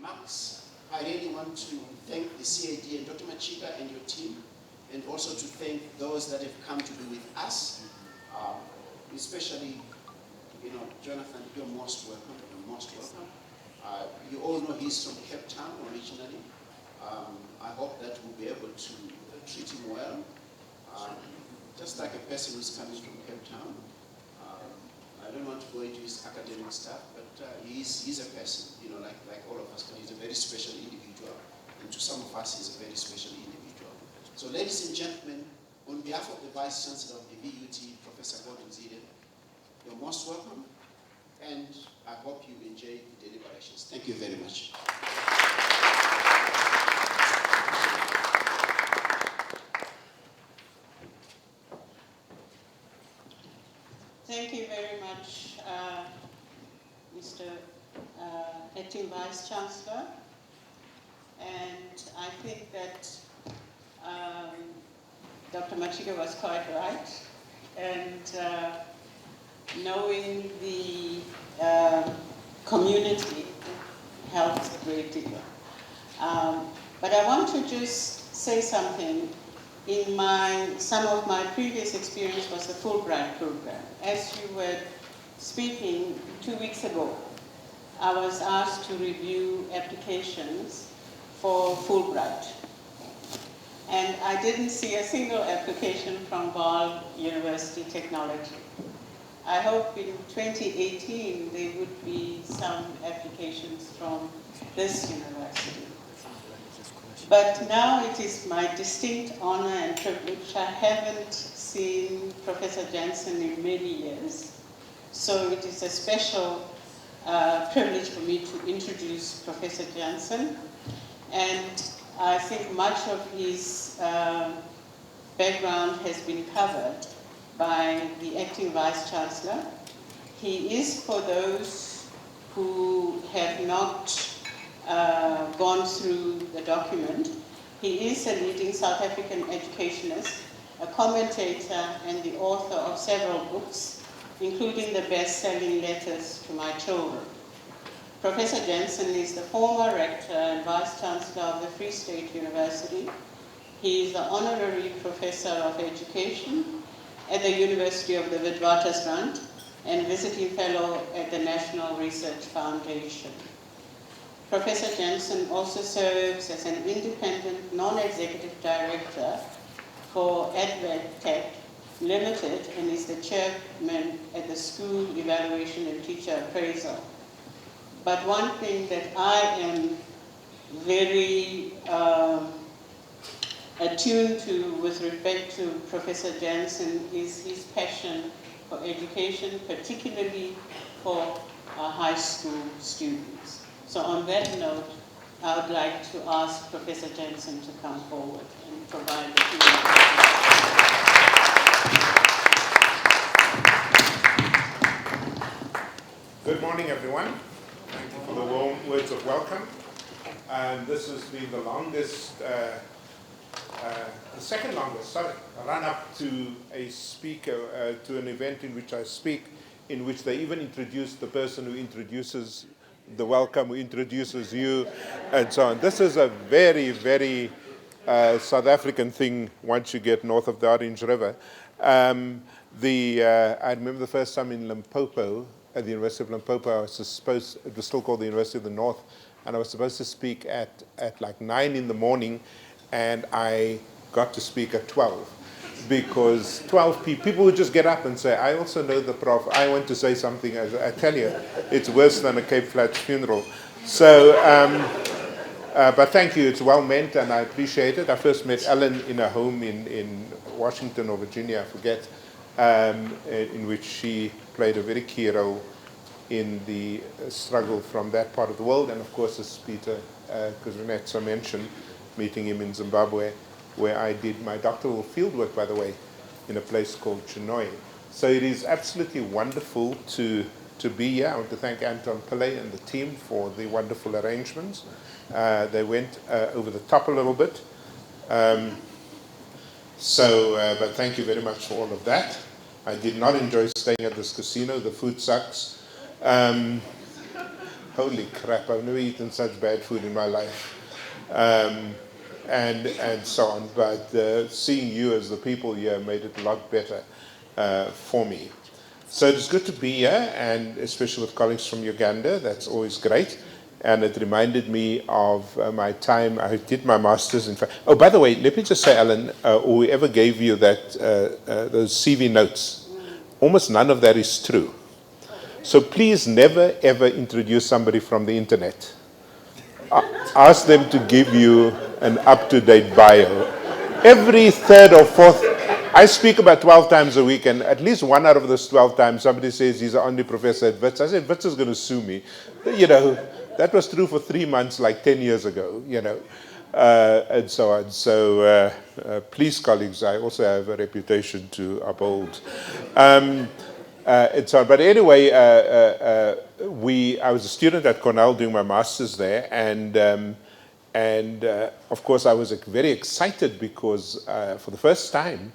remarks. I really want to thank the CAD and Dr. Machida and your team, and also to thank those that have come to be with us, especially, Jonathan, you're most welcome. You're most welcome. You all know he's from Cape Town originally. I hope that we'll be able to treat him well, just like a person who's coming from Cape Town. I don't want to go into his academic stuff, but he's a person, like all of us, but he's a very special individual, and to some of us, he's a very special individual. So, ladies and gentlemen, on behalf of the Vice Chancellor of the VUT, Professor Gordon Zide, you're most welcome, and I hope you enjoy the deliberations. Thank you very much. Thank you very much, Mr. Acting Vice Chancellor. And I think that Dr. Machida was quite right. And knowing the community helps a great deal. But I want to just say something. Some of my previous experience was the Fulbright program. As you were speaking 2 weeks ago, I was asked to review applications for Fulbright. And I didn't see a single application from Vaal University Technology. I hope in 2018 there would be some applications from this university. But now it is my distinct honor and privilege. I haven't seen Professor Jansen in many years, so it is a special privilege for me to introduce Professor Jansen. And I think much of his background has been covered by the Acting Vice Chancellor. He is, for those who have not gone through the document, he is a leading South African educationist, a commentator, and the author of several books, including the best-selling Letters to My Children. Professor Jansen is the former rector and vice chancellor of the Free State University. He is the honorary professor of education at the University of the Witwatersrand and visiting fellow at the National Research Foundation. Professor Jansen also serves as an independent non-executive director for AdvTech Limited and is the chairman at the School Evaluation and Teacher Appraisal. But one thing that I am very attuned to with respect to Professor Jansen is his passion for education, particularly for high school students. So on that note, I would like to ask Professor Jansen to come forward and provide the Q&A. Good morning, everyone. Thank you for the warm words of welcome. This has been the longest, the second longest, run-up to a speaker, to an event in which I speak, in which they even introduce the person who introduces the welcome, who introduces you, and so on. This is a very, very South African thing once you get north of the Orange River. I remember the first time in Limpopo, at the University of Limpopo, it was still called the University of the North, and I was supposed to speak at like 9 in the morning, and I got to speak at 12. Because 12 people would just get up and say, I also know the prof, I want to say something. I tell you, it's worse than a Cape Flats funeral. So, but thank you, it's well meant and I appreciate it. I first met Ellen in a home in Washington or Virginia, I forget, in which she played a very key role in the struggle from that part of the world. And of course, as Peter Kuzunetsa mentioned, meeting him in Zimbabwe, where I did my doctoral fieldwork, by the way, in a place called Chinoy. So it is absolutely wonderful to be here. I want to thank Anton Pillay and the team for the wonderful arrangements. They went over the top a little bit. But thank you very much for all of that. I did not enjoy staying at this casino. The food sucks. Holy crap, I've never eaten such bad food in my life. And so on. But seeing you as the people here made it a lot better for me. So it's good to be here, and especially with colleagues from Uganda. That's always great. And it reminded me of my time. I did my master's in fact. Oh, by the way, let me just say, Alan, or whoever gave you that those CV notes, almost none of that is true. So please never ever introduce somebody from the internet. Ask them to give you an up-to-date bio. Every third or fourth, I speak about 12 times a week, and at least one out of those 12 times somebody says he's an only professor at Wits. I said, Wits is going to sue me. You know, that was true for 3 months, like 10 years ago, you know, and so on. So please, colleagues, I also have a reputation to uphold. And so on. But anyway, I was a student at Cornell doing my master's there, and of course I was very excited because for the first time,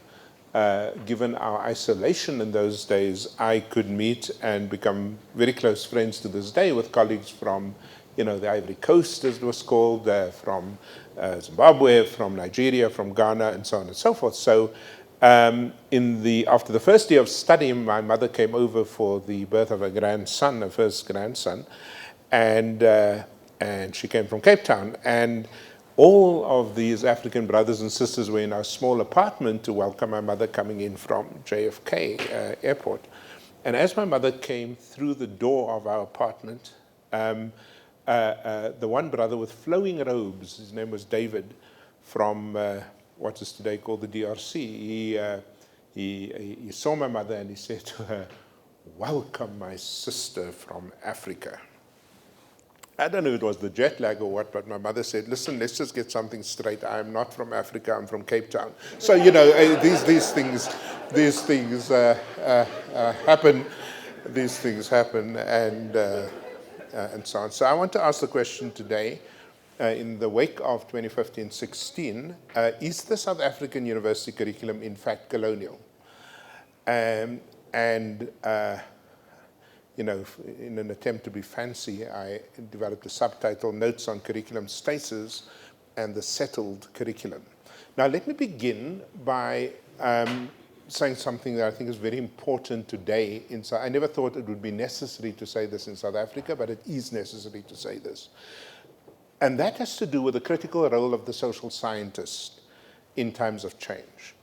given our isolation in those days, I could meet and become very close friends to this day with colleagues from, you know, the Ivory Coast, as it was called, from Zimbabwe, from Nigeria, from Ghana, and so on and so forth. So after the first year of studying, my mother came over for the birth of her grandson, her first grandson, and she came from Cape Town. And all of these African brothers and sisters were in our small apartment to welcome my mother coming in from JFK airport. And as my mother came through the door of our apartment, the one brother with flowing robes, his name was David, from what is today called the DRC, he saw my mother and he said to her, "Welcome, my sister from Africa." I don't know if it was the jet lag or what, but my mother said, "Listen, let's just get something straight. I'm not from Africa, I'm from Cape Town." So, you know, these things happen. These things happen, and so on. So I want to ask the question today, in the wake of 2015-16, is the South African university curriculum in fact colonial? You know, in an attempt to be fancy, I developed a subtitle, Notes on Curriculum Status and the Settled Curriculum. Now, let me begin by saying something that I think is very important today. I never thought it would be necessary to say this in South Africa, but it is necessary to say this. And that has to do with the critical role of the social scientist in times of change.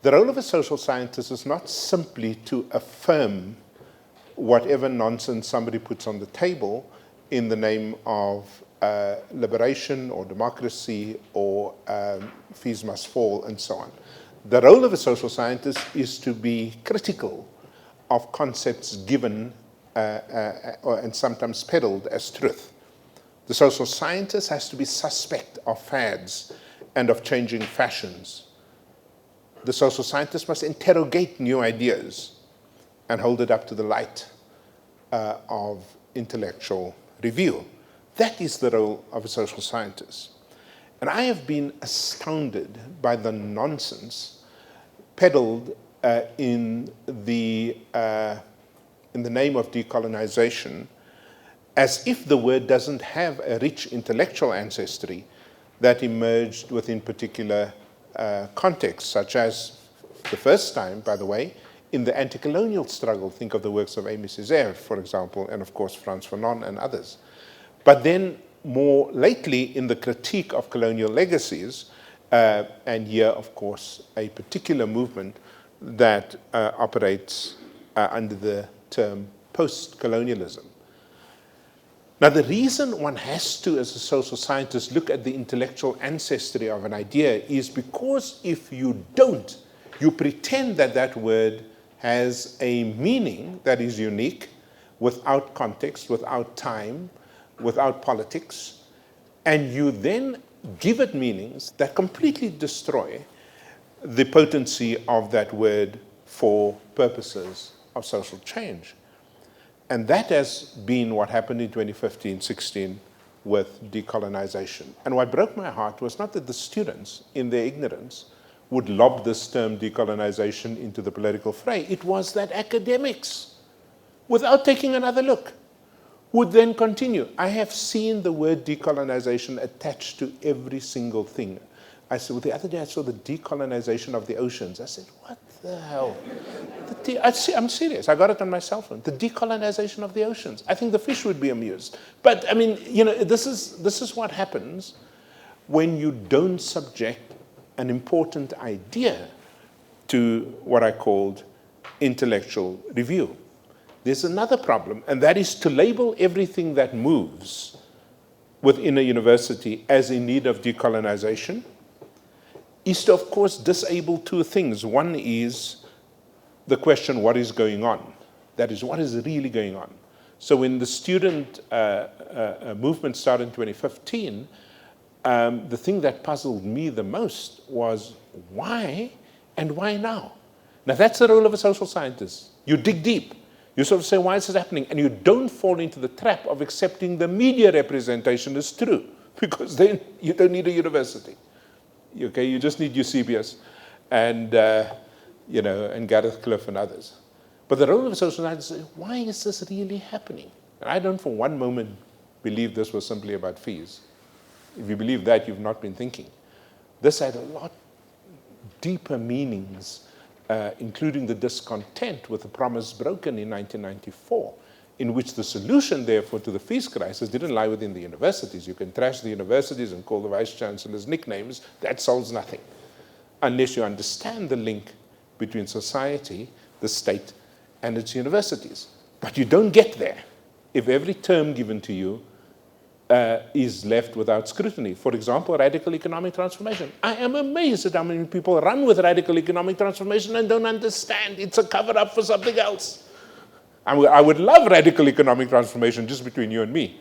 The role of a social scientist is not simply to affirm whatever nonsense somebody puts on the table in the name of liberation or democracy or fees must fall and so on. The role of a social scientist is to be critical of concepts given and sometimes peddled as truth. The social scientist has to be suspect of fads and of changing fashions. The social scientist must interrogate new ideas and hold it up to the light of intellectual review. That is the role of a social scientist. And I have been astounded by the nonsense peddled in the name of decolonization, as if the word doesn't have a rich intellectual ancestry that emerged within particular contexts, such as, the first time, by the way, in the anti-colonial struggle. Think of the works of Aimé Césaire, for example, and of course Frantz Fanon and others. But then more lately in the critique of colonial legacies, and here, of course, a particular movement that operates under the term post-colonialism. Now, the reason one has to, as a social scientist, look at the intellectual ancestry of an idea is because if you don't, you pretend that that word has a meaning that is unique, without context, without time, without politics, and you then give it meanings that completely destroy the potency of that word for purposes of social change. And that has been what happened in 2015-16 with decolonization. And what broke my heart was not that the students, in their ignorance, would lob this term decolonization into the political fray. It was that academics, without taking another look, would then continue. I have seen the word decolonization attached to every single thing. I said, well, the other day I saw the decolonization of the oceans. I said, what the hell? I'm serious. I got it on my cell phone. The decolonization of the oceans. I think the fish would be amused. But I mean, this is what happens when you don't subject an important idea to what I called intellectual review. There's another problem, and that is to label everything that moves within a university as in need of decolonization is to, of course, disable two things. One is the question, what is going on? That is, what is really going on? So when the student movement started in 2015, the thing that puzzled me the most was why and why now? Now that's the role of a social scientist. You dig deep. You sort of say, why is this happening? And you don't fall into the trap of accepting the media representation is true, because then you don't need a university. Okay, you just need Eusebius and and Gareth Cliff and others. But the role of a social scientist is, why is this really happening? And I don't for one moment believe this was simply about fees. If you believe that, you've not been thinking. This had a lot deeper meanings, including the discontent with the promise broken in 1994, in which the solution, therefore, to the fees crisis didn't lie within the universities. You can trash the universities and call the vice-chancellors nicknames. That solves nothing, unless you understand the link between society, the state, and its universities. But you don't get there if every term given to you is left without scrutiny. For example, radical economic transformation. I am amazed at how many people run with radical economic transformation and don't understand it's a cover-up for something else. I would love radical economic transformation just between you and me.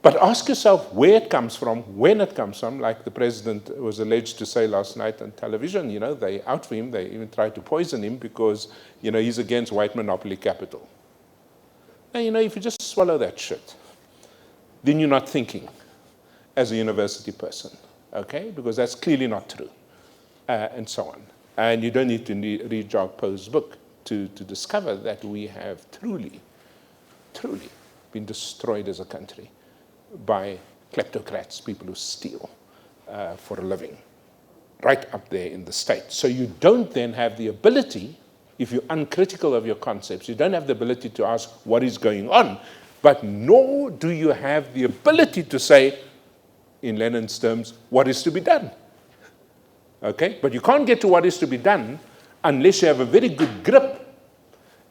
But ask yourself where it comes from, when it comes from, like the president was alleged to say last night on television. They out for him, they even tried to poison him because, he's against white monopoly capital. Now, if you just swallow that shit, then you're not thinking as a university person, okay? Because that's clearly not true, and so on. And you don't need to read Jacques Poe's book to discover that we have truly, truly been destroyed as a country by kleptocrats, people who steal for a living, right up there in the state. So you don't then have the ability, if you're uncritical of your concepts, you don't have the ability to ask what is going on, but nor do you have the ability to say, in Lenin's terms, what is to be done. Okay? But you can't get to what is to be done unless you have a very good grip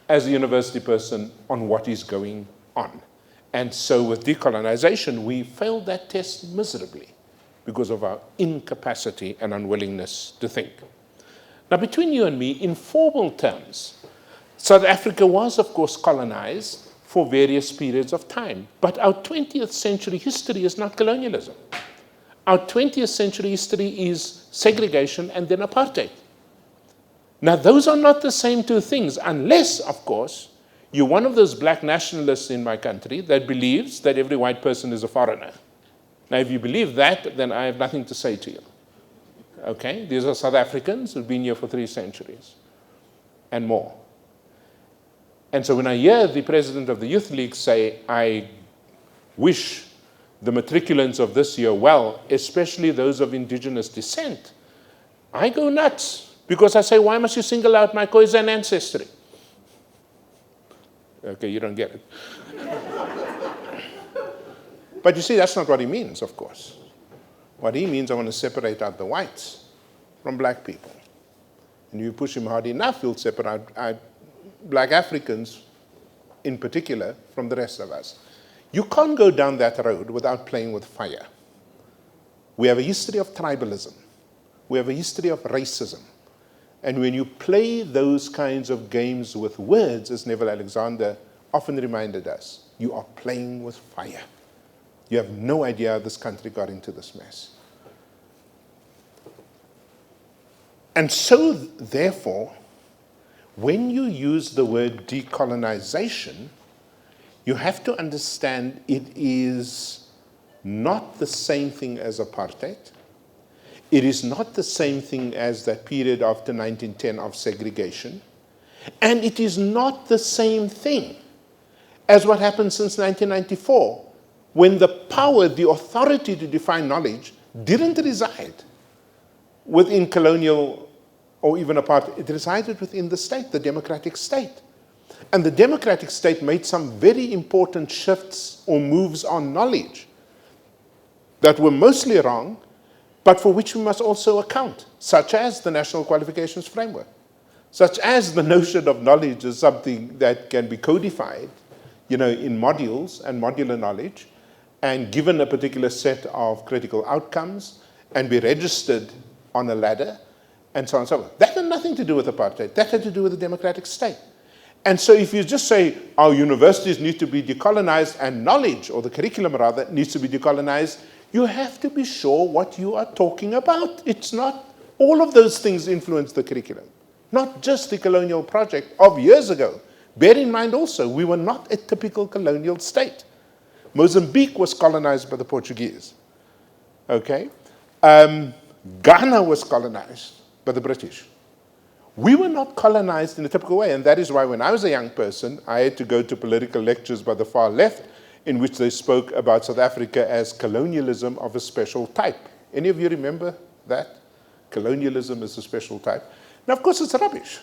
as a university person on what is going on. And so with decolonization, we failed that test miserably because of our incapacity and unwillingness to think. Now, between you and me, in formal terms, South Africa was, of course, colonized for various periods of time. But our 20th century history is not colonialism. Our 20th century history is segregation and then apartheid. Now, those are not the same two things, unless, of course, you're one of those black nationalists in my country that believes that every white person is a foreigner. Now, if you believe that, then I have nothing to say to you. Okay? These are South Africans who've been here for 3 centuries and more. And so when I hear the president of the Youth League say, I wish the matriculants of this year well, especially those of indigenous descent, I go nuts. Because I say, why must you single out my Khoisan ancestry? Okay, you don't get it. But you see, that's not what he means, of course. What he means, I want to separate out the whites from black people. And if you push him hard enough, he'll separate out black Africans, in particular, from the rest of us. You can't go down that road without playing with fire. We have a history of tribalism. We have a history of racism. And when you play those kinds of games with words, as Neville Alexander often reminded us, you are playing with fire. You have no idea how this country got into this mess. And so, therefore, when you use the word decolonization, you have to understand it is not the same thing as apartheid. It is not the same thing as that period after 1910 of segregation. And it is not the same thing as what happened since 1994, when the power, the authority to define knowledge didn't reside within colonial or even apartheid. It resided within the state, the democratic state. And the democratic state made some very important shifts or moves on knowledge that were mostly wrong, but for which we must also account, such as the National Qualifications Framework, such as the notion of knowledge as something that can be codified, in modules and modular knowledge, and given a particular set of critical outcomes, and be registered on a ladder, and so on and so forth. That had nothing to do with apartheid. That had to do with the democratic state. And so if you just say our universities need to be decolonized and knowledge, or the curriculum rather, needs to be decolonized, you have to be sure what you are talking about. It's not, all of those things influence the curriculum, not just the colonial project of years ago. Bear in mind also, we were not a typical colonial state. Mozambique was colonized by the Portuguese, okay? Ghana was colonized by the British. We were not colonized in a typical way, and that is why when I was a young person, I had to go to political lectures by the far left in which they spoke about South Africa as colonialism of a special type. Any of you remember that? Colonialism is a special type. Now, of course, it's rubbish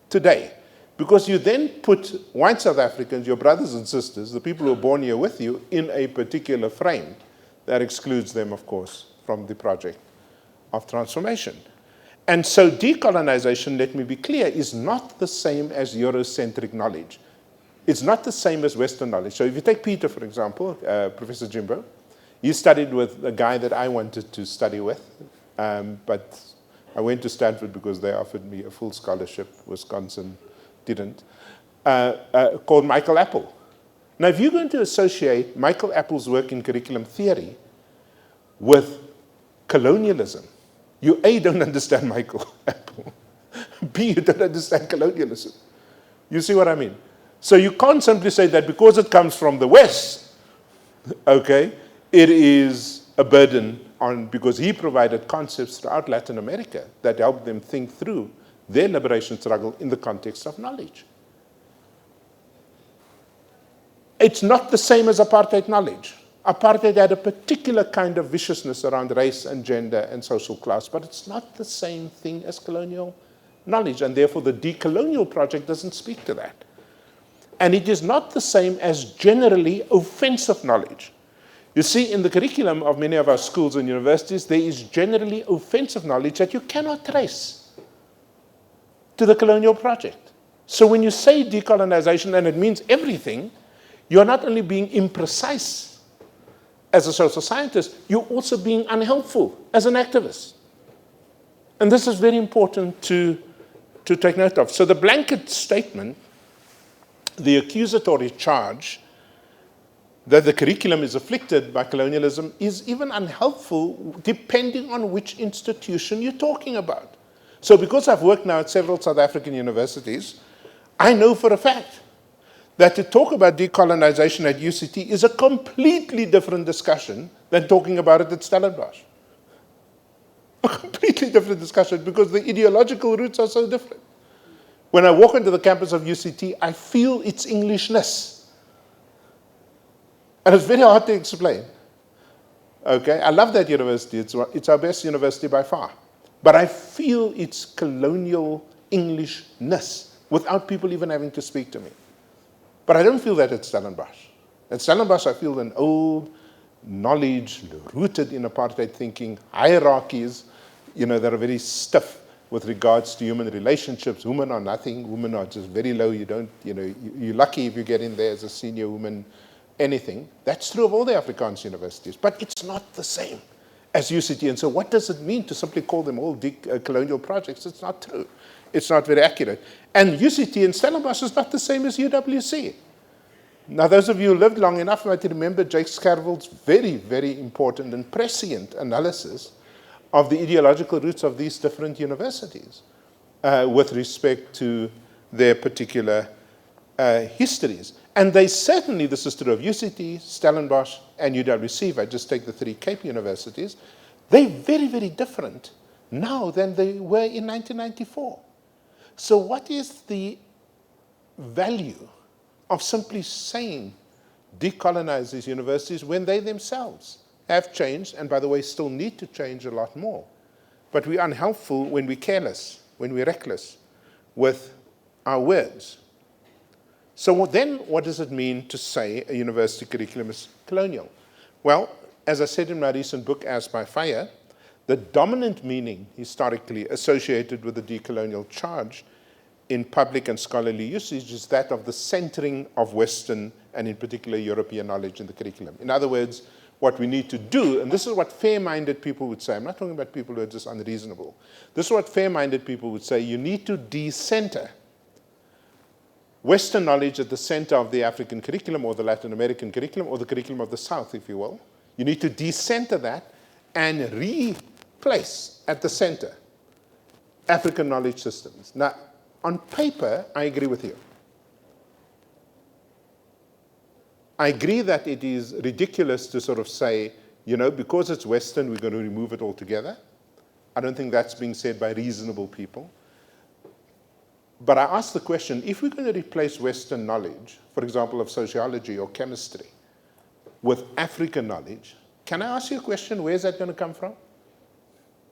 today, because you then put white South Africans, your brothers and sisters, the people who are born here with you, in a particular frame that excludes them, of course, from the project of transformation. And so decolonization, let me be clear, is not the same as Eurocentric knowledge. It's not the same as Western knowledge. So if you take Peter, for example, Professor Jimbo, he studied with a guy that I wanted to study with, but I went to Stanford because they offered me a full scholarship. Wisconsin didn't, called Michael Apple. Now, if you're going to associate Michael Apple's work in curriculum theory with colonialism, you A, don't understand Michael Apple. B, you don't understand colonialism. You see what I mean? So you can't simply say that because it comes from the West, okay, it is a burden on, because he provided concepts throughout Latin America that helped them think through their liberation struggle in the context of knowledge. It's not the same as apartheid knowledge. Apartheid had a particular kind of viciousness around race and gender and social class, but it's not the same thing as colonial knowledge, and therefore the decolonial project doesn't speak to that. And it is not the same as generally offensive knowledge. You see, in the curriculum of many of our schools and universities, there is generally offensive knowledge that you cannot trace to the colonial project. So when you say decolonization, and it means everything, you're not only being imprecise as a social scientist, you're also being unhelpful as an activist. And this is very important to take note of. So the blanket statement, the accusatory charge that the curriculum is afflicted by colonialism is even unhelpful depending on which institution you're talking about. So because I've worked now at several South African universities, I know for a fact that to talk about decolonization at UCT is a completely different discussion than talking about it at Stellenbosch. A completely different discussion because the ideological roots are so different. When I walk into the campus of UCT, I feel its Englishness. And it's very hard to explain. Okay, I love that university. It's our best university by far. But I feel its colonial Englishness without people even having to speak to me. But I don't feel that at Stellenbosch. At Stellenbosch, I feel an old knowledge rooted in apartheid thinking, hierarchies, that are very stiff with regards to human relationships. Women are nothing. Women are just very low. You're lucky if you get in there as a senior woman, anything. That's true of all the Afrikaans universities. But it's not the same as UCT. And so what does it mean to simply call them all colonial projects? It's not true. It's not very accurate. And UCT in Stellenbosch is not the same as UWC. Now, those of you who lived long enough might remember Jake Scarville's very, very important and prescient analysis of the ideological roots of these different universities with respect to their particular histories. And they certainly, this is true of UCT, Stellenbosch, and UWC, if I just take the three Cape universities, they're very, very different now than they were in 1994. So what is the value of simply saying decolonize these universities when they themselves have changed, and by the way, still need to change a lot more. But we're unhelpful when we're careless, when we're reckless with our words. So then what does it mean to say a university curriculum is colonial? Well, as I said in my recent book, As by Fire, the dominant meaning historically associated with the decolonial charge in public and scholarly usage is that of the centering of Western and in particular European knowledge in the curriculum. In other words, what we need to do, and this is what fair-minded people would say, I'm not talking about people who are just unreasonable. This is what fair-minded people would say, you need to decenter Western knowledge at the center of the African curriculum or the Latin American curriculum or the curriculum of the South, if you will. You need to decenter that and replace at the center African knowledge systems. Now, on paper, I agree with you. I agree that it is ridiculous to sort of say, you know, because it's Western, we're going to remove it altogether. I don't think that's being said by reasonable people. But I ask the question, if we're going to replace Western knowledge, for example, of sociology or chemistry, with African knowledge, can I ask you a question, where's that going to come from?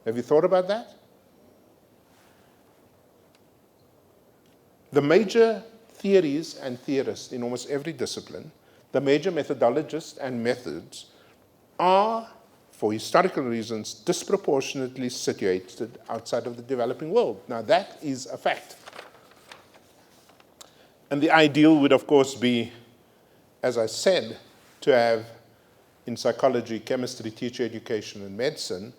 Have you thought about that? The major theories and theorists in almost every discipline, the major methodologists and methods are, for historical reasons, disproportionately situated outside of the developing world. Now that is a fact. And the ideal would, of course, be, as I said, to have in psychology, chemistry, teacher education, and medicine,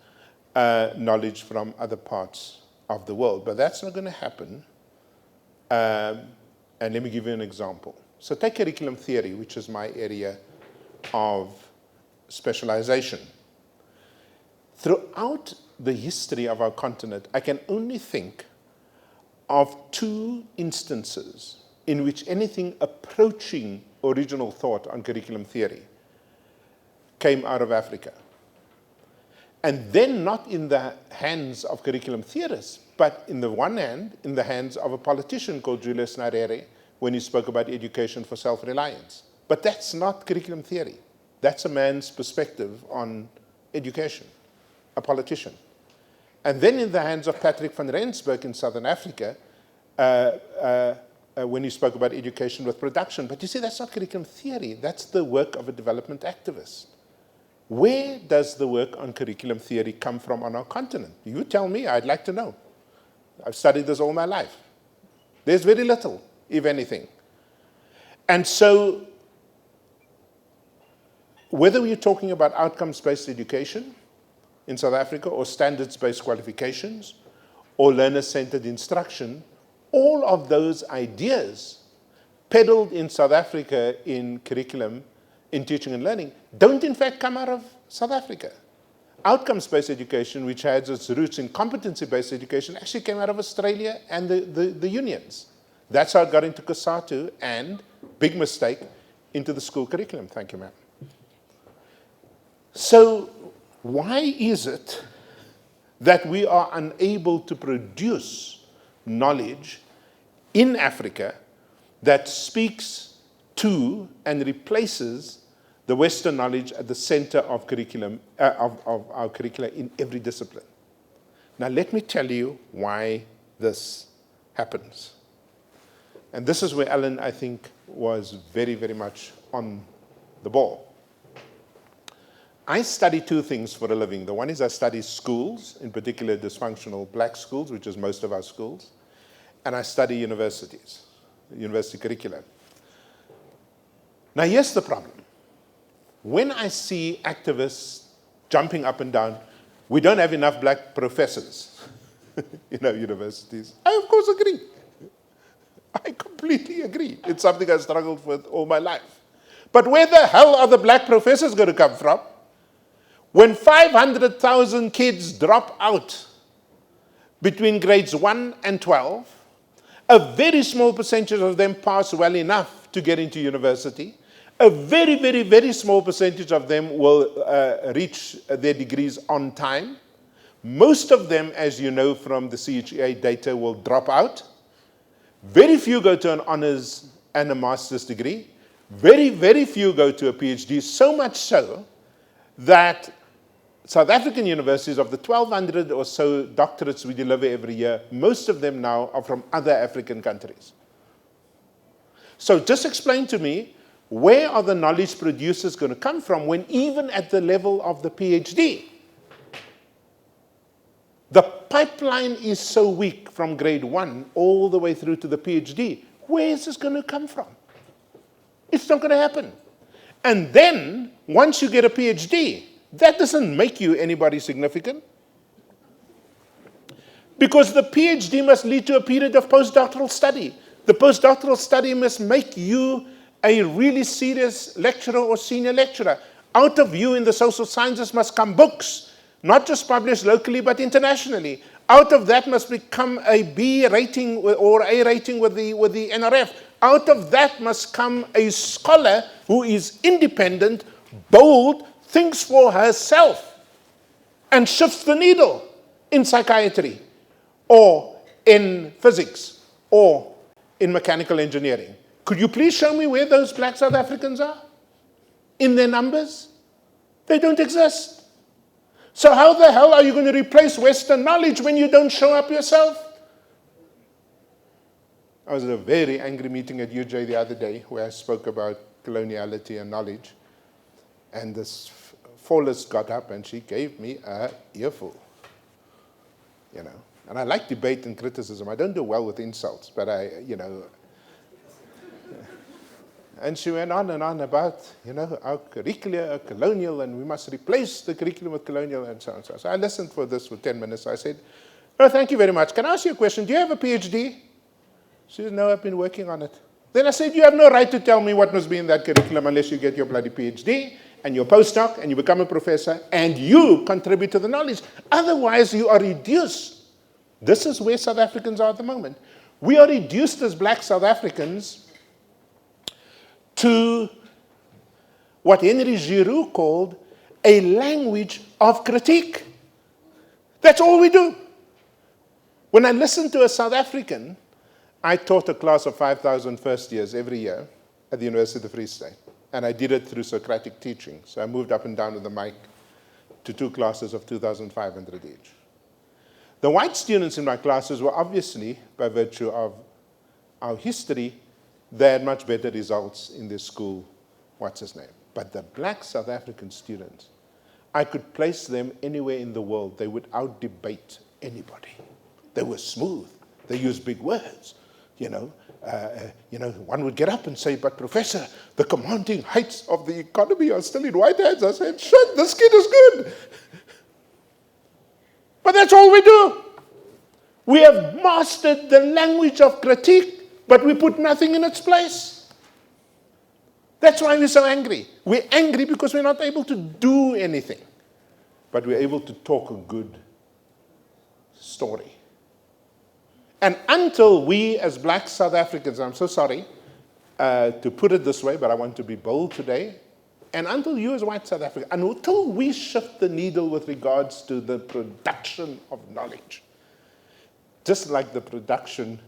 knowledge from other parts of the world. But that's not going to happen. And let me give you an example. So take curriculum theory, which is my area of specialization. Throughout the history of our continent, I can only think of 2 instances in which anything approaching original thought on curriculum theory came out of Africa. And then not in the hands of curriculum theorists, but in the one hand, in the hands of a politician called Julius Nyerere when he spoke about education for self-reliance. But that's not curriculum theory. That's a man's perspective on education, a politician. And then in the hands of Patrick van Rensburg in Southern Africa, when he spoke about education with production. But you see, that's not curriculum theory. That's the work of a development activist. Where does the work on curriculum theory come from on our continent? You tell me, I'd like to know. I've studied this all my life. There's very little, if anything. And so, whether we're talking about outcomes-based education in South Africa or standards-based qualifications or learner-centered instruction, all of those ideas peddled in South Africa in curriculum, in teaching and learning, don't in fact come out of South Africa. Outcomes-based education, which has its roots in competency-based education, actually came out of Australia and the unions. That's how it got into COSATU and, big mistake, into the school curriculum. Thank you, ma'am. So why is it that we are unable to produce knowledge in Africa that speaks to and replaces the Western knowledge at the center of curriculum, of our curricula in every discipline? Now let me tell you why this happens. And this is where Alan, I think, was very, very much on the ball. I study 2 things for a living. The one is I study schools, in particular dysfunctional black schools, which is most of our schools, and I study universities, university curricula. Now here's the problem. When I see activists jumping up and down, we don't have enough black professors in our universities, I of course agree. I completely agree. It's something I struggled with all my life. But where the hell are the black professors going to come from? When 500,000 kids drop out between grades 1 and 12, a very small percentage of them pass well enough to get into university. A very, very, very small percentage of them will reach their degrees on time. Most of them, as you know from the CHEA data, will drop out. Very few go to an honors and a master's degree. Very, very few go to a PhD, so much so that South African universities, of the 1,200 or so doctorates we deliver every year, most of them now are from other African countries. So just explain to me, where are the knowledge producers going to come from when even at the level of the PhD? The pipeline is so weak from grade 1 all the way through to the PhD. Where is this going to come from? It's not going to happen. And then, once you get a PhD, that doesn't make you anybody significant. Because the PhD must lead to a period of postdoctoral study. The postdoctoral study must make you a really serious lecturer or senior lecturer. Out of you in the social sciences must come books, not just published locally but internationally. Out of that must become a B rating or A rating with the NRF. Out of that must come a scholar who is independent, bold, thinks for herself, and shifts the needle in psychiatry, or in physics, or in mechanical engineering. Could you please show me where those black South Africans are? In their numbers? They don't exist. So how the hell are you going to replace Western knowledge when you don't show up yourself? I was at a very angry meeting at UJ the other day where I spoke about coloniality and knowledge. And this fallist got up and she gave me a earful. You know. And I like debate and criticism. I don't do well with insults, but And she went on and on about, our curricula are colonial and we must replace the curriculum with colonial and so on. So I listened for this for 10 minutes. I said, oh, thank you very much. Can I ask you a question? Do you have a PhD? She said, no, I've been working on it. Then I said, you have no right to tell me what must be in that curriculum unless you get your bloody PhD and your postdoc and you become a professor and you contribute to the knowledge. Otherwise, you are reduced. This is where South Africans are at the moment. We are reduced as black South Africans to what Henry Giroux called a language of critique. That's all we do. When I listen to a South African, I taught a class of 5,000 first years every year at the University of the Free State. And I did it through Socratic teaching. So I moved up and down with the mic to 2 classes of 2,500 each. The white students in my classes were obviously, by virtue of our history, they had much better results in this school, what's his name. But the black South African students, I could place them anywhere in the world. They would out-debate anybody. They were smooth. They used big words. One would get up and say, but Professor, the commanding heights of the economy are still in white hands. I said, shut, this kid is good. But that's all we do. We have mastered the language of critique, but we put nothing in its place. That's why we're so angry. We're angry because we're not able to do anything, but we're able to talk a good story. And until we as black South Africans, I'm so sorry to put it this way, but I want to be bold today, and until you as white South Africans, until we shift the needle with regards to the production of knowledge, just like the production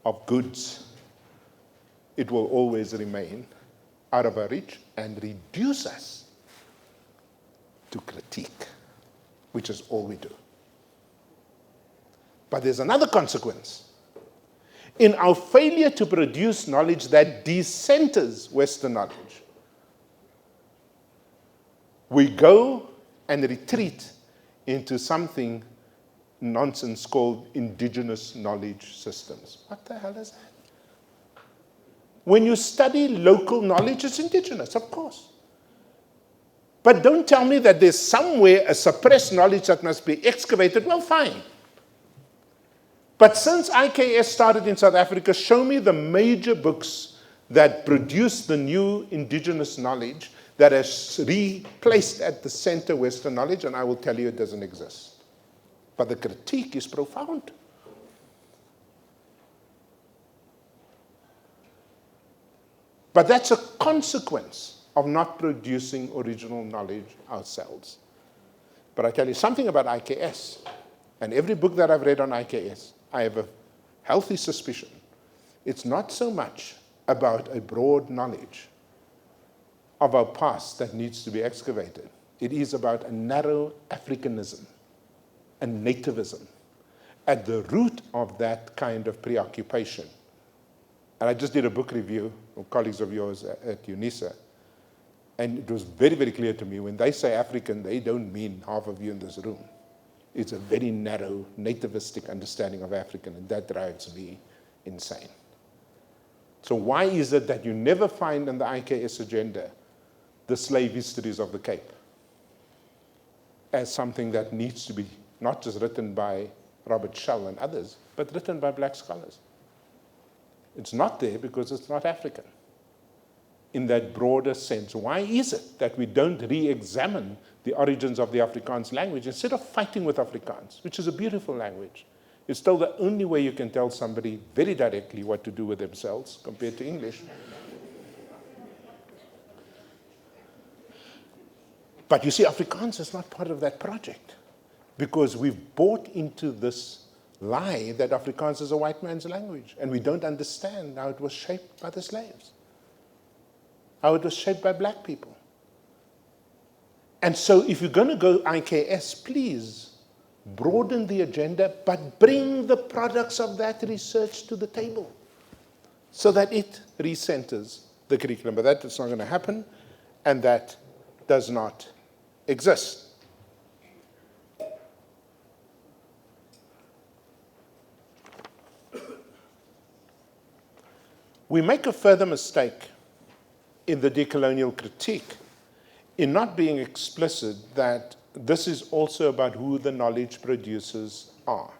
of goods, it will always remain out of our reach and reduce us to critique, which is all we do. But there's another consequence. In our failure to produce knowledge that decenters Western knowledge, we go and retreat into something nonsense called indigenous knowledge systems. What the hell is that? When you study local knowledge, it's indigenous, of course. But don't tell me that there's somewhere a suppressed knowledge that must be excavated. Well, fine. But since IKS started in South Africa, show me the major books that produce the new indigenous knowledge that has replaced at the center Western knowledge, and I will tell you it doesn't exist. But the critique is profound. But that's a consequence of not producing original knowledge ourselves. But I tell you something about IKS, and every book that I've read on IKS, I have a healthy suspicion. It's not so much about a broad knowledge of our past that needs to be excavated. It is about a narrow Africanism and nativism at the root of that kind of preoccupation. And I just did a book review with colleagues of yours at UNISA, and it was very, very clear to me, when they say African, they don't mean half of you in this room. It's a very narrow, nativistic understanding of African, and that drives me insane. So why is it that you never find in the IKS agenda the slave histories of the Cape as something that needs to be not just written by Robert Shull and others, but written by black scholars? It's not there because it's not African in that broader sense. Why is it that we don't re-examine the origins of the Afrikaans language instead of fighting with Afrikaans, which is a beautiful language? It's still the only way you can tell somebody very directly what to do with themselves compared to English. But you see, Afrikaans is not part of that project because we've bought into this lie that Afrikaans is a white man's language, and we don't understand how it was shaped by the slaves, how it was shaped by black people. And so if you're going to go IKS, please broaden the agenda, but bring the products of that research to the table so that it recenters the curriculum. But that is not going to happen, and that does not exist. We make a further mistake in the decolonial critique in not being explicit that this is also about who the knowledge producers are.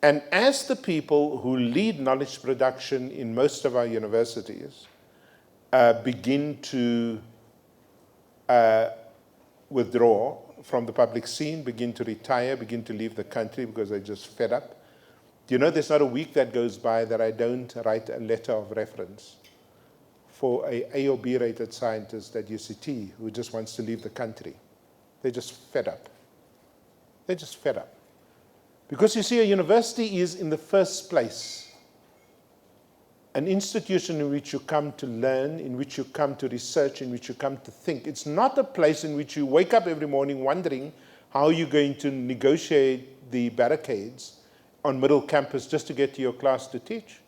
And as the people who lead knowledge production in most of our universities begin to withdraw from the public scene, begin to retire, begin to leave the country because they're just fed up, you know, there's not a week that goes by that I don't write a letter of reference for A or B rated scientist at UCT who just wants to leave the country. They're just fed up. They're just fed up. Because you see, a university is, in the first place, an institution in which you come to learn, in which you come to research, in which you come to think. It's not a place in which you wake up every morning wondering how you're going to negotiate the barricades on Middle Campus just to get to your class to teach.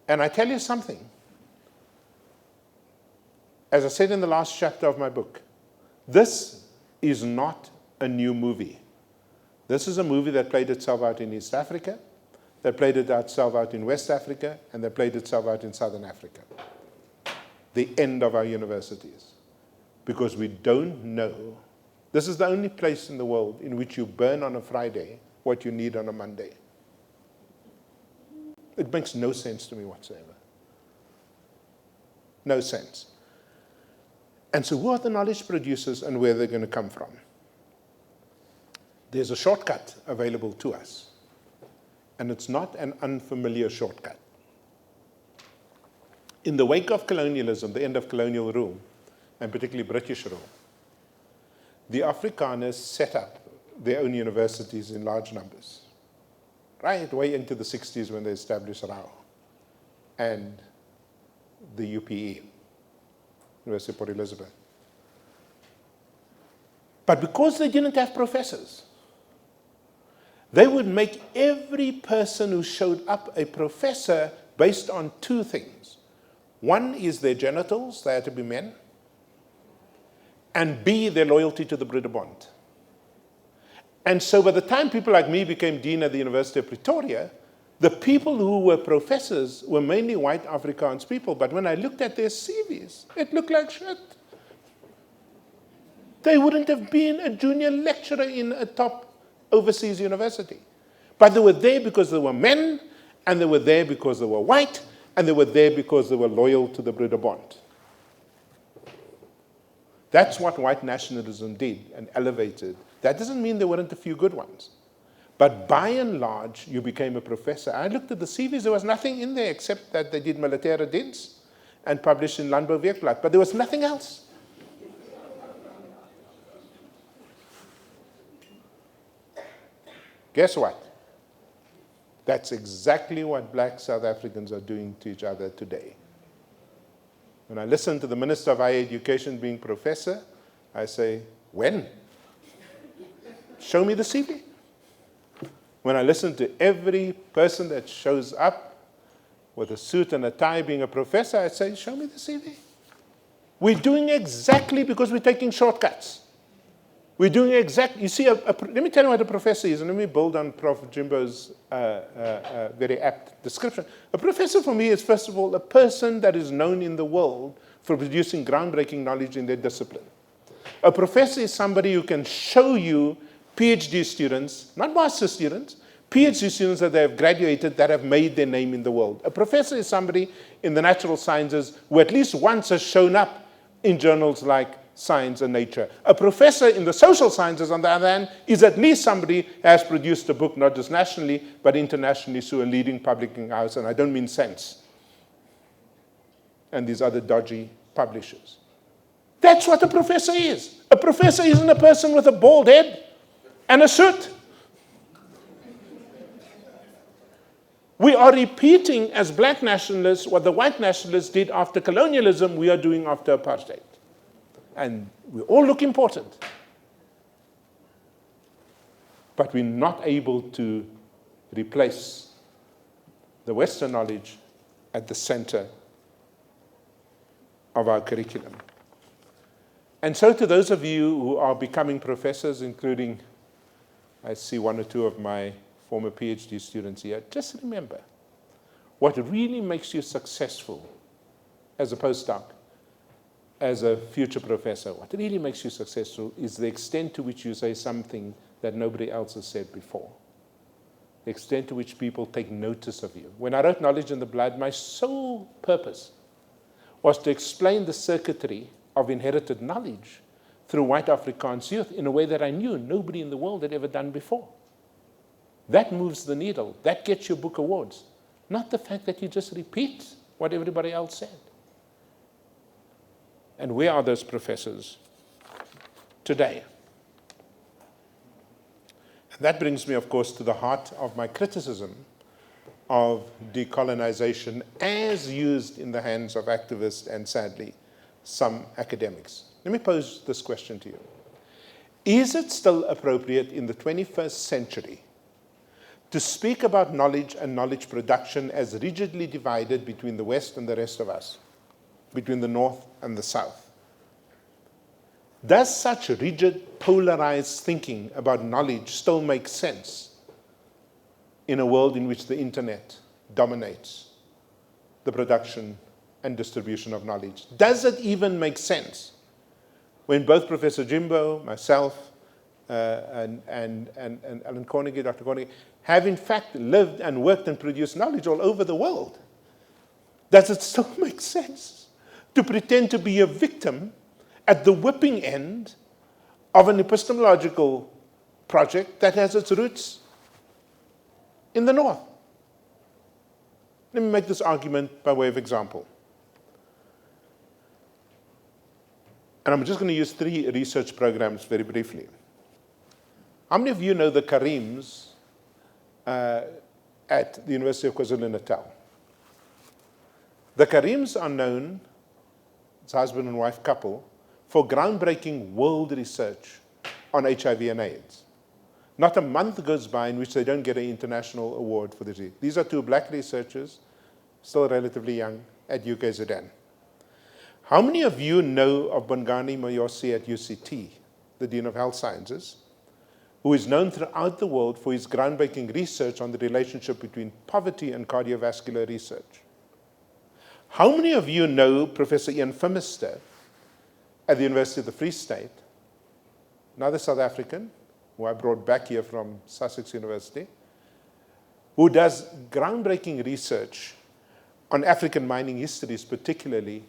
And I tell you something. As I said in the last chapter of my book, this is not a new movie. This is a movie that played itself out in East Africa, that played itself out in West Africa, and that played itself out in Southern Africa. The end of our universities. Because we don't know. This is the only place in the world in which you burn on a Friday what you need on a Monday. It makes no sense to me whatsoever. No sense. And so who are the knowledge producers and where they're going to come from? There's a shortcut available to us. And it's not an unfamiliar shortcut. In the wake of colonialism, the end of colonial rule, and particularly British rule, the Afrikaners set up their own universities in large numbers. Right way into the 60s when they established Rao and the UPE, University of Port Elizabeth. But because they didn't have professors, they would make every person who showed up a professor based on two things. One is their genitals, they had to be men, and B, their loyalty to the Broederbond. And so by the time people like me became dean at the University of Pretoria, the people who were professors were mainly white Afrikaans people, but when I looked at their CVs, it looked like shit. They wouldn't have been a junior lecturer in a top overseas university. But they were there because they were men, and they were there because they were white, and they were there because they were loyal to the Broederbond. That's what white nationalism did and elevated. That doesn't mean there weren't a few good ones. But by and large, you became a professor. I looked at the CVs, there was nothing in there except that they did militaire dienst and published in Landbou Weekblad, but there was nothing else. Guess what? That's exactly what black South Africans are doing to each other today. When I listen to the Minister of Higher Education being professor, I say, when? Show me the CV. When I listen to every person that shows up with a suit and a tie being a professor, I say, show me the CV. We're doing exactly because we're taking shortcuts. We're doing exactly, you see, let me tell you what a professor is, and let me build on Prof. Jimbo's very apt description. A professor for me is, first of all, a person that is known in the world for producing groundbreaking knowledge in their discipline. A professor is somebody who can show you PhD students, not master students, PhD students that they have graduated that have made their name in the world. A professor is somebody in the natural sciences who at least once has shown up in journals like Science and Nature. A professor in the social sciences, on the other hand, is at least somebody who has produced a book not just nationally, but internationally through a leading publishing house, and I don't mean Sense and these other dodgy publishers. That's what a professor is. A professor isn't a person with a bald head and a suit. We are repeating as black nationalists what the white nationalists did after colonialism, we are doing after apartheid. And we all look important. But we're not able to replace the Western knowledge at the center of our curriculum. And so to those of you who are becoming professors, including, I see one or two of my former PhD students here, just remember, what really makes you successful as a postdoc, as a future professor, what really makes you successful is the extent to which you say something that nobody else has said before. The extent to which people take notice of you. When I wrote Knowledge in the Blood, my sole purpose was to explain the circuitry of inherited knowledge through white Afrikaans youth in a way that I knew nobody in the world had ever done before. That moves the needle. That gets your book awards. Not the fact that you just repeat what everybody else said. And where are those professors today? And that brings me, of course, to the heart of my criticism of decolonization as used in the hands of activists and, sadly, some academics. Let me pose this question to you. Is it still appropriate in the 21st century to speak about knowledge and knowledge production as rigidly divided between the West and the rest of us, between the North and the South? Does such rigid, polarized thinking about knowledge still make sense in a world in which the internet dominates the production and distribution of knowledge? Does it even make sense when both Professor Jimbo, myself, and Alan Carnegie, Dr. Carnegie, have in fact lived and worked and produced knowledge all over the world? Does it still make sense to pretend to be a victim at the whipping end of an epistemological project that has its roots in the North? Let me make this argument by way of example. And I'm just going to use 3 research programs very briefly. How many of you know the Karims at the University of KwaZulu-Natal? The Karims are known, it's a husband and wife couple, for groundbreaking world research on HIV and AIDS. Not a month goes by in which they don't get an international award for this. These are 2 black researchers, still relatively young, at UKZN. How many of you know of Bongani Moyosi at UCT, the Dean of Health Sciences, who is known throughout the world for his groundbreaking research on the relationship between poverty and cardiovascular research? How many of you know Professor Ian Phimister at the University of the Free State, another South African, who I brought back here from Sussex University, who does groundbreaking research on African mining histories, particularly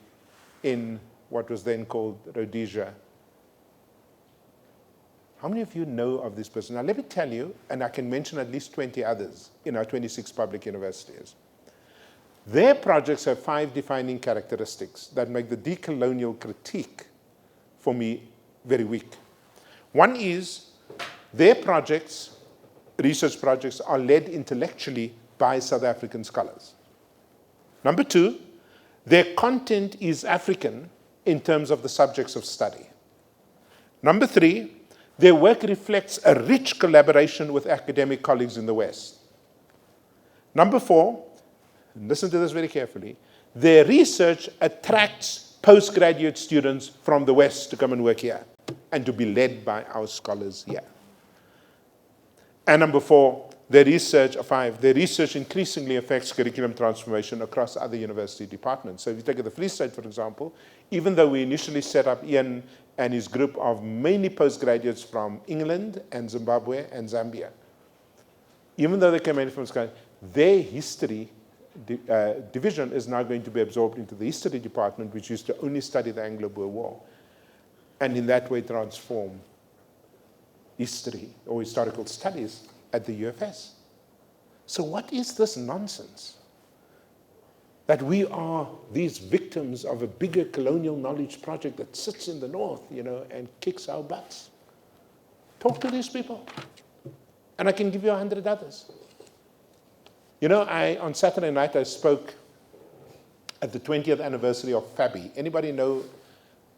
in what was then called Rhodesia? How many of you know of this person? Now let me tell you, and I can mention at least 20 others in our 26 public universities. Their projects have 5 defining characteristics that make the decolonial critique, for me, very weak. One is their projects, research projects, are led intellectually by South African scholars. Number two, their content is African in terms of the subjects of study. Number three, their work reflects a rich collaboration with academic colleagues in the West. Number four, and listen to this very carefully, their research attracts postgraduate students from the West to come and work here and to be led by our scholars here. And number four, their research increasingly affects curriculum transformation across other university departments. So if you take the Free State, for example, even though we initially set up Ian and his group of mainly postgraduates from England and Zimbabwe and Zambia, even though they came in from Scotland, their history division is now going to be absorbed into the history department, which used to only study the Anglo-Boer War, and in that way transform history or historical studies at the UFS. So what is this nonsense? That we are these victims of a bigger colonial knowledge project that sits in the north, and kicks our butts. Talk to these people, and I can give you 100 others. On Saturday night, I spoke at the 20th anniversary of FABI. Anybody know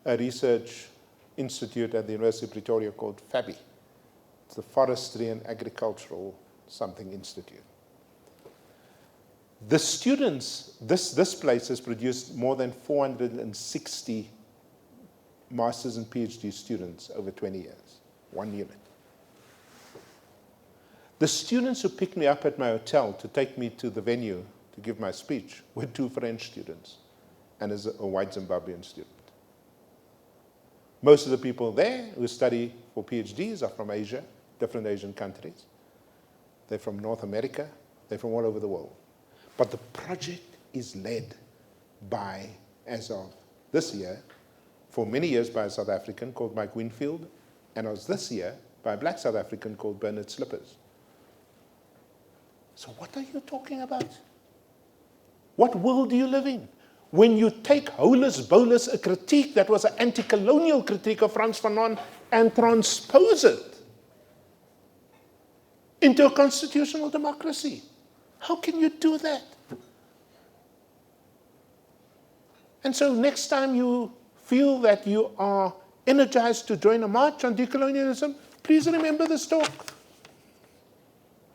a research institute at the University of Pretoria called FABI? It's the Forestry and Agricultural something institute. The students, this place has produced more than 460 master's and PhD students over 20 years, one unit. The students who picked me up at my hotel to take me to the venue to give my speech were 2 French students and a white Zimbabwean student. Most of the people there who study for PhDs are from Asia, different Asian countries. They're from North America. They're from all over the world. But the project is led by, as of this year, for many years by a South African called Mike Winfield, and as this year by a black South African called Bernard Slippers. So what are you talking about? What world do you live in? When you take holus bolus, a critique that was an anti-colonial critique of Frans Fanon, and transpose it into a constitutional democracy. How can you do that? And so next time you feel that you are energized to join a march on decolonialism, please remember this talk.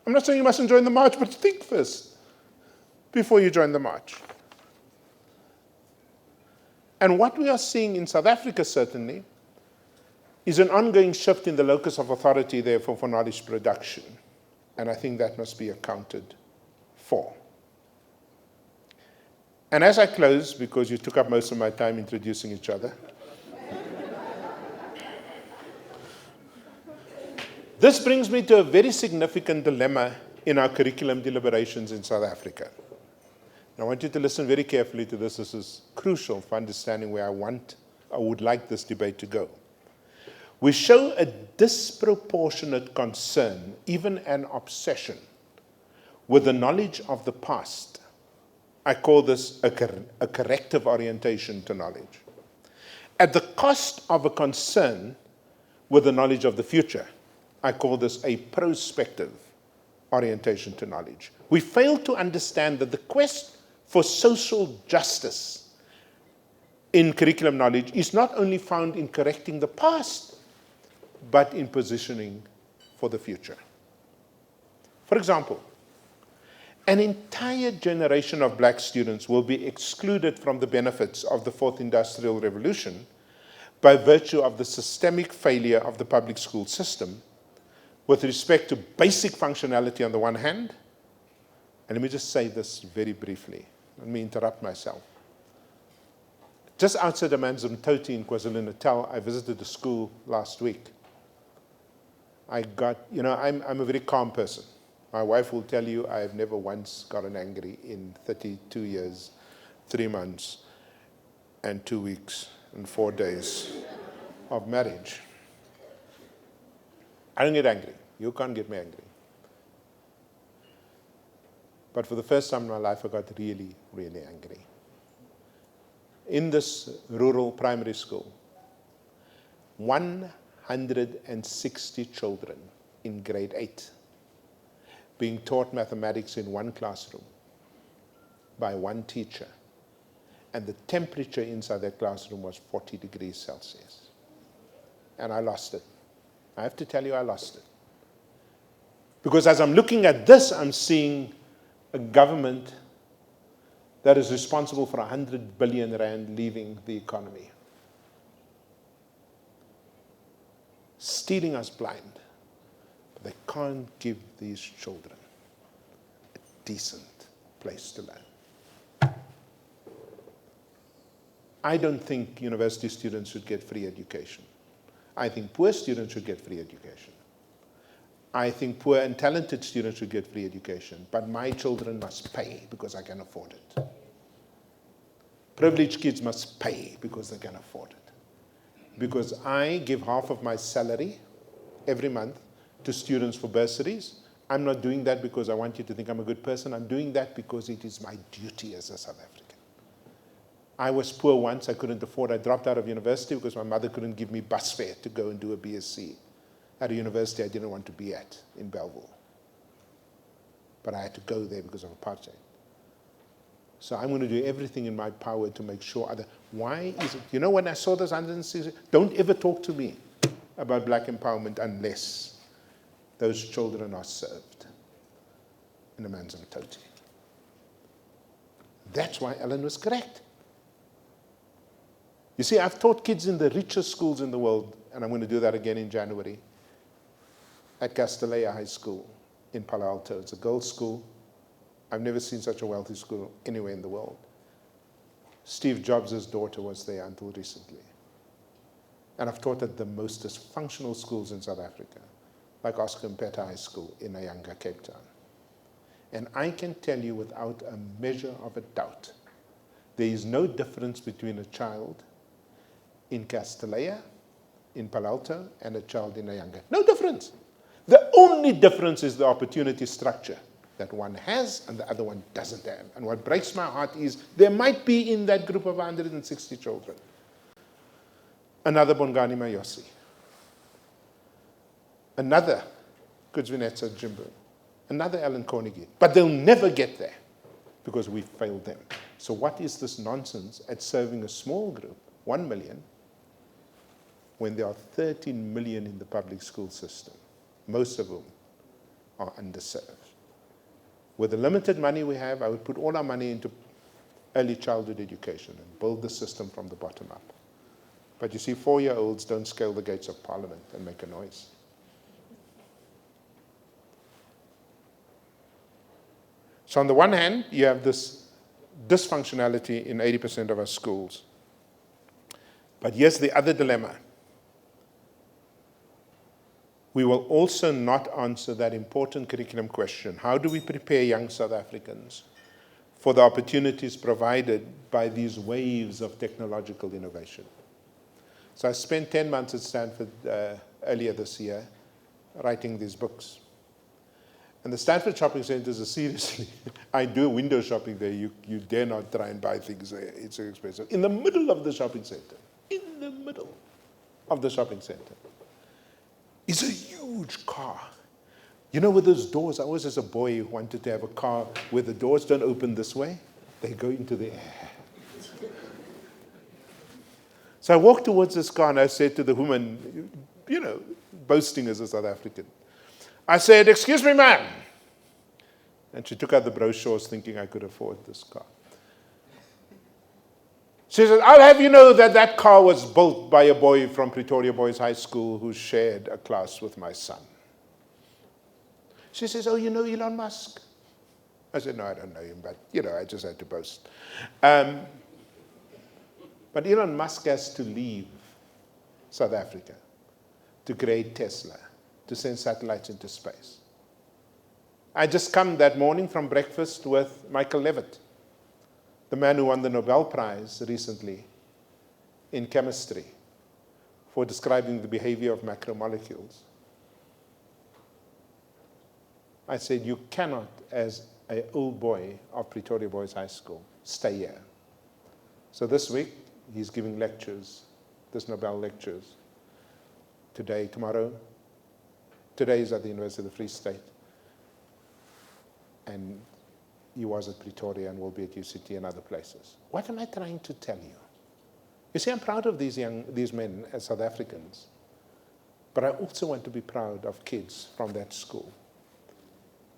I'm not saying you mustn't join the march, but think first before you join the march. And what we are seeing in South Africa, certainly, is an ongoing shift in the locus of authority, therefore, for knowledge production. And I think that must be accounted for. And as I close, because you took up most of my time introducing each other, this brings me to a very significant dilemma in our curriculum deliberations in South Africa. And I want you to listen very carefully to this. This is crucial for understanding where I would like this debate to go. We show a disproportionate concern, even an obsession, with the knowledge of the past. I call this a corrective orientation to knowledge, at the cost of a concern with the knowledge of the future. I call this a prospective orientation to knowledge. We fail to understand that the quest for social justice in curriculum knowledge is not only found in correcting the past, but in positioning for the future. For example, an entire generation of black students will be excluded from the benefits of the Fourth Industrial Revolution by virtue of the systemic failure of the public school system with respect to basic functionality on the one hand. And let me just say this very briefly. Let me interrupt myself. Just outside Amanzimtoti in KwaZulu-Natal, I visited a school last week. I'm a very calm person. My wife will tell you I have never once gotten angry in 32 years, 3 months, and 2 weeks, and 4 days of marriage. I don't get angry. You can't get me angry. But for the first time in my life, I got really, really angry. In this rural primary school, 160 children in grade 8 being taught mathematics in one classroom by one teacher, and the temperature inside that classroom was 40 degrees Celsius. And I lost it. I have to tell you, I lost it. Because as I'm looking at this, I'm seeing a government that is responsible for 100 billion rand leaving the economy, stealing us blind. But they can't give these children a decent place to learn. I don't think university students should get free education. I think poor students should get free education. I think poor and talented students should get free education, but my children must pay because I can afford it. Privileged kids must pay because they can afford it. Because I give half of my salary every month to students for bursaries. I'm not doing that because I want you to think I'm a good person. I'm doing that because it is my duty as a South African. I was poor once, I couldn't afford. I dropped out of university because my mother couldn't give me bus fare to go and do a BSc at a university I didn't want to be at in Belleville. But I had to go there because of apartheid. So I'm going to do everything in my power to make sure why is it, you know, when I saw this 160, don't ever talk to me about black empowerment unless those children are served in a man's Mtoti. That's why Ellen was correct. You see, I've taught kids in the richest schools in the world, and I'm going to do that again in January, at Castellea High School in Palo Alto. It's a girls' school. I've never seen such a wealthy school anywhere in the world. Steve Jobs' daughter was there until recently. And I've taught at the most dysfunctional schools in South Africa, like Oscar Mpeta High School in Ayanga, Cape Town. And I can tell you without a measure of a doubt, there is no difference between a child in Castellea, in Palo Alto, and a child in Ayanga. No difference. The only difference is the opportunity structure that one has and the other one doesn't have. And what breaks my heart is there might be in that group of 160 children another Bongani Mayosi, another Kudzvinetsa Jimbo, another Alan Carnegie. But they'll never get there because we failed them. So what is this nonsense at serving a small group, 1 million, when there are 13 million in the public school system, most of whom are underserved? With the limited money we have, I would put all our money into early childhood education and build the system from the bottom up. But you see, 4-year-olds don't scale the gates of Parliament and make a noise. So on the one hand, you have this dysfunctionality in 80% of our schools. But here's the other dilemma. We will also not answer that important curriculum question. How do we prepare young South Africans for the opportunities provided by these waves of technological innovation? So I spent 10 months at Stanford earlier this year writing these books. And the Stanford shopping centers are seriously, I do window shopping there. You dare not try and buy things there. It's so expensive. In the middle of the shopping center, in the middle of the shopping center, is a huge car. You know, with those doors, I always, as a boy, wanted to have a car where the doors don't open this way. They go into the air. So I walked towards this car and I said to the woman, you know, boasting as a South African, I said, "Excuse me, ma'am." And she took out the brochures thinking I could afford this car. She said, "I'll have you know that that car was built by a boy from Pretoria Boys High School who shared a class with my son." She says, "Oh, you know Elon Musk?" I said, "No, I don't know him, but, you know, I just had to boast." But Elon Musk has to leave South Africa to create Tesla, to send satellites into space. I just come that morning from breakfast with Michael Levitt, the man who won the Nobel Prize recently in chemistry for describing the behavior of macromolecules. I said, you cannot, as an old boy of Pretoria Boys High School, stay here. So this week, he's giving lectures, this Nobel lectures, today, tomorrow. Today is at the University of the Free State. and he was at Pretoria and will be at UCT and other places. What am I trying to tell you? You see, I'm proud of these men as South Africans, but I also want to be proud of kids from that school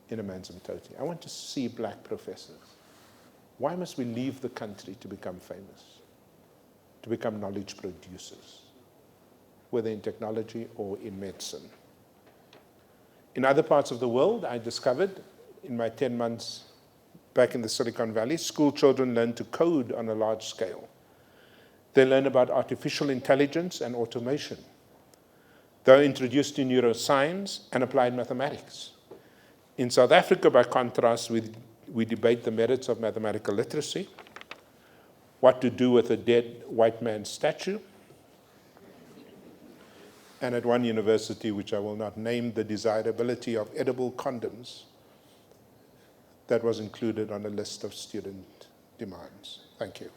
in Amanzimtoti. I want to see black professors. Why must we leave the country to become famous, to become knowledge producers, whether in technology or in medicine? In other parts of the world, I discovered in my 10 months back in the Silicon Valley, school children learn to code on a large scale. They learn about artificial intelligence and automation. They're introduced to neuroscience and applied mathematics. In South Africa, by contrast, we debate the merits of mathematical literacy, what to do with a dead white man's statue, and at one university, which I will not name, the desirability of edible condoms that was included on a list of student demands. Thank you.